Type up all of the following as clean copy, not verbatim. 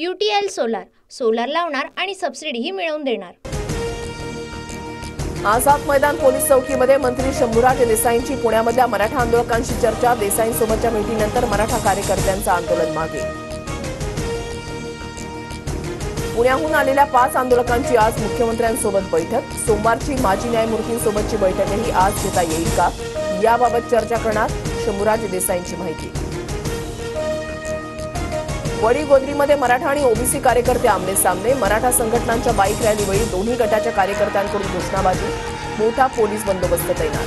UTL solar लावणार आणि सबसिडीही मिळवून देणार। आझाद मैदान पोलीस चौकीमध्ये मंत्री शंभूराज देसाईंची पुण्यामधल्या मराठा आंदोलकांशी चर्चा। देसाईंसोबतच्या भेटीनंतर मराठा कार्यकर्त्यांचं आंदोलन मागे। पुण्याहून आलेल्या 5 आंदोलकांची आज मुख्यमंत्र्यांसोबत बैठक। सोमवारची माजी न्यायमूर्तींसोबतची बैठकही आज घेता येईल का, याबाबत चर्चा करणार शंभूराज देसाईंची माहिती। वडीगोद्रीमध्ये मराठा आणि ओबीसी कार्यकर्ते आमने सामने। मराठा संघटनांच्या बाईक रॅलीवेळी दोन्ही गटाच्या कार्यकर्त्यांकडून घोषणाबाजी, मोठा पोलीस बंदोबस्त तैनात।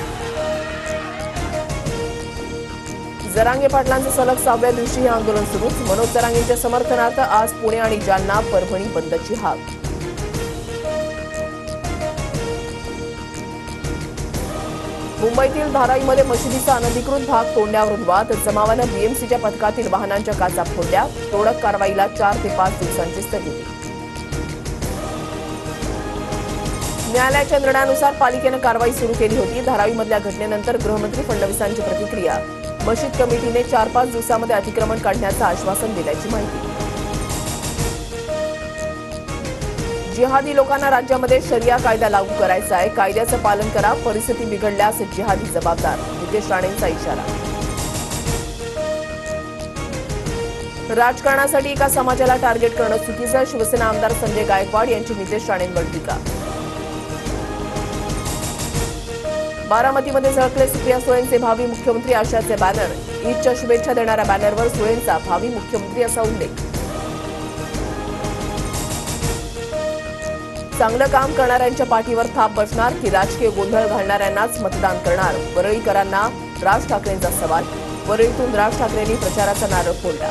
जरांगे पाटलांचं सलग 6व्या दिवशी हे आंदोलन सुरूच। मनोज जरांगेंच्या समर्थनार्थ आज पुणे आणि जालना, परभणी बंदची हाक। मुंबईतील धारावीमध्ये मशिदीचा अनधिकृत भाग तोडण्यावरून वाद। जमावानं बीएमसीच्या पथकातील वाहनांच्या काचा फोडल्या। तोडक कारवाईला 4 ते 5 दिवसांची स्थगिती। न्यायालयाच्या निर्णयानुसार पालिकेनं कारवाई सुरू केली होती। धारावीमधल्या घटनेनंतर गृहमंत्री फडणवीसांची प्रतिक्रिया। मशीद कमिटीने 4-5 दिवसांमध्ये अतिक्रमण काढण्याचं आश्वासन दिल्याची माहिती। जिहादी लोकांना राज्यामध्ये शरिया कायदा लागू करायचा आहे। कायद्याचं पालन करा, परिस्थिती बिघडल्यास जिहादी जबाबदार, नितेश राणेंचा इशारा। राजकारणासाठी एका समाजाला टार्गेट करणं चुकीचं, शिवसेना आमदार संजय गायकवाड यांची नितेश राणेंवर टीका। बारामतीमध्ये झळकले सुप्रिया सुळेंचे भावी मुख्यमंत्री आशाचे बॅनर। ईदच्या शुभेच्छा देणाऱ्या बॅनरवर सुळेंचा भावी मुख्यमंत्री असा उल्लेख। चांगलं काम करणाऱ्यांच्या पाठीवर थाप बसणार की राजकीय गोंधळ घालणाऱ्यांनाच मतदान करणार, वरळीकरांना राज ठाकरेंचा सवाल। वरळीतून राज ठाकरेंनी प्रचाराचा नारळ फोडला।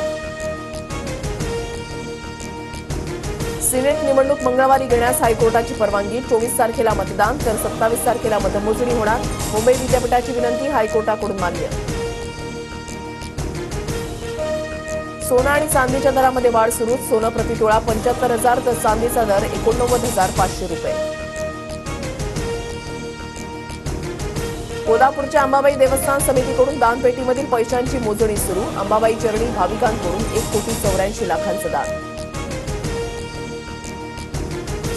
सिनेट निवडणूक मंगळवारी घेण्यास हायकोर्टाची परवानगी। 24 तारखेला मतदान तर 27 तारखेला मतमोजणी होणार। मुंबई विद्यापीठाची विनंती हायकोर्टाकडून मान्य। सोनं आणि चांदीच्या दरामध्ये वाढ सुरू। सोनं प्रतितोळा 75,000 तर चांदीचा दर 89,500 रुपये। कोल्हापूरच्या अंबाबाई देवस्थान समितीकडून दानपेटीमधील पैशांची मोजणी सुरू। अंबाबाई चरणी भाविकांकडून 1,84,00,000 दान।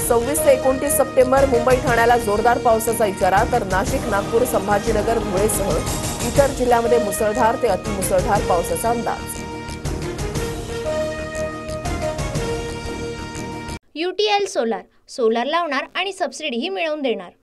26 ते 29 सप्टेंबर मुंबई ठाण्याला जोरदार पावसाचा इशारा, तर नाशिक, नागपूर, संभाजीनगर, धुळेसह इतर जिल्ह्यामध्ये मुसळधार ते अतिमुसळधार पावसाचा अंदाज। UTL सोलार लावणार आणि सबसिडीही मिळवून देणार।